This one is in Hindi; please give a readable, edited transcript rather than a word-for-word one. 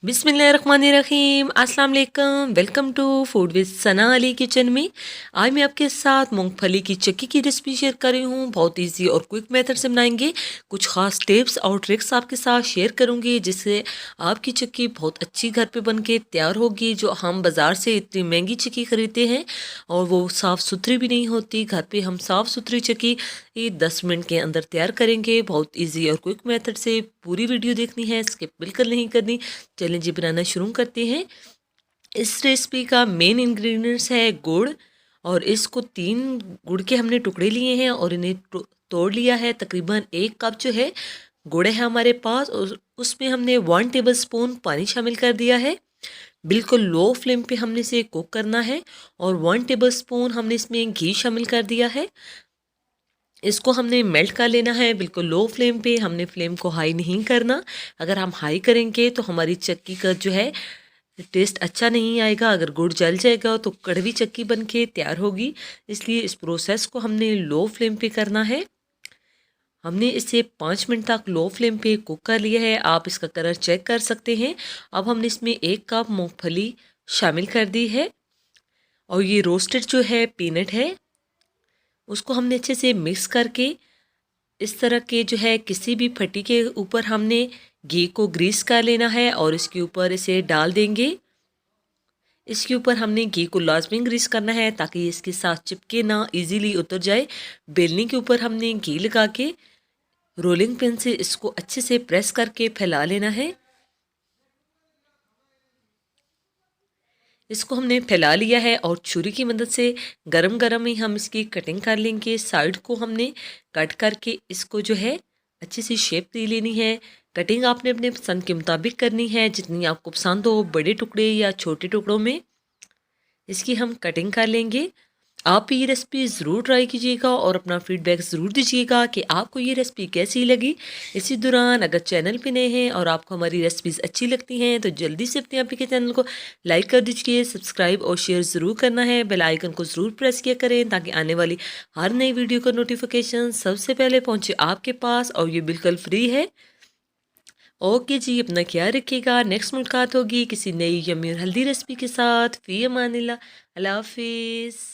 बिस्मिल्लाहिर्रहमानिर्रहीम अस्सलाम वालेकुम। Welcome to food with Sana Ali kitchen में। आज मैं आपके साथ मूंगफली की चिक्की की रेसिपी शेयर कर रही हूँ। बहुत इजी और क्विक मेथड से बनाएंगे। कुछ खास टिप्स और ट्रिक्स आपके साथ शेयर करूँगी जिससे आपकी चिक्की बहुत अच्छी घर पे बन के तैयार होगी। जो हम बाज़ार से इतनी महंगी चिक्की खरीदते हैं और वो साफ़ सुथरी भी नहीं होती, घर पर हम साफ़ सुथरी चिक्की 10 मिनट के अंदर तैयार करेंगे। बहुत ईजी और क्विक मेथड से। पूरी वीडियो देखनी है, स्किप बिल्कुल नहीं करनी। चलें जी, बनाना शुरू करते हैं। इस रेसिपी का मेन इंग्रेडिएंट्स है गुड़, और इसको 3 गुड़ के हमने टुकड़े लिए हैं और इन्हें तोड़ लिया है। तकरीबन 1 कप जो है गुड़ है हमारे पास, और उसमें हमने 1 टेबलस्पून पानी शामिल कर दिया है। बिल्कुल लो फ्लेम पे हमने इसे कुक करना है, और 1 टेबलस्पून हमने इसमें घी शामिल कर दिया है। इसको हमने मेल्ट कर लेना है बिल्कुल लो फ्लेम पे। हमने फ्लेम को हाई नहीं करना। अगर हम हाई करेंगे तो हमारी चक्की का जो है टेस्ट अच्छा नहीं आएगा। अगर गुड़ जल जाएगा तो कड़वी चक्की बन के तैयार होगी। इसलिए इस प्रोसेस को हमने लो फ्लेम पे करना है। हमने इसे 5 मिनट तक लो फ्लेम पे कुक कर लिया है। आप इसका कलर चेक कर सकते हैं। अब हमने इसमें 1 कप मूंगफली शामिल कर दी है, और ये रोस्टेड जो है पीनट है, उसको हमने अच्छे से मिक्स करके इस तरह के जो है किसी भी फटी के ऊपर हमने घी को ग्रीस कर लेना है, और इसके ऊपर इसे डाल देंगे। इसके ऊपर हमने घी को लाजमी ग्रीस करना है ताकि ये इसके साथ चिपके ना, इजीली उतर जाए। बेलने के ऊपर हमने घी लगा के रोलिंग पिन से इसको अच्छे से प्रेस करके फैला लेना है। इसको हमने फैला लिया है, और छुरी की मदद से गरम गरम ही हम इसकी कटिंग कर लेंगे। साइड को हमने कट करके इसको जो है अच्छी सी शेप दे लेनी है। कटिंग आपने अपने पसंद के मुताबिक करनी है, जितनी आपको पसंद हो, बड़े टुकड़े या छोटे टुकड़ों में इसकी हम कटिंग कर लेंगे। आप ये रेसिपी ज़रूर ट्राई कीजिएगा और अपना फीडबैक ज़रूर दीजिएगा कि आपको ये रेसिपी कैसी लगी। इसी दौरान अगर चैनल पे नए हैं और आपको हमारी रेसिपीज़ अच्छी लगती हैं तो जल्दी से अपने आप के चैनल को लाइक कर दीजिए, सब्सक्राइब और शेयर ज़रूर करना है। बेल आइकन को ज़रूर प्रेस किया करें ताकि आने वाली हर नई वीडियो का नोटिफिकेशन सबसे पहले पहुँचे आपके पास, और ये बिल्कुल फ्री है। ओके जी, अपना ख्याल रखिएगा। नेक्स्ट मुलाकात होगी किसी नई यम्मी और हेल्दी रेसिपी के साथ। फ़ी अमानिल्लाह। अल्लाह हाफिज़।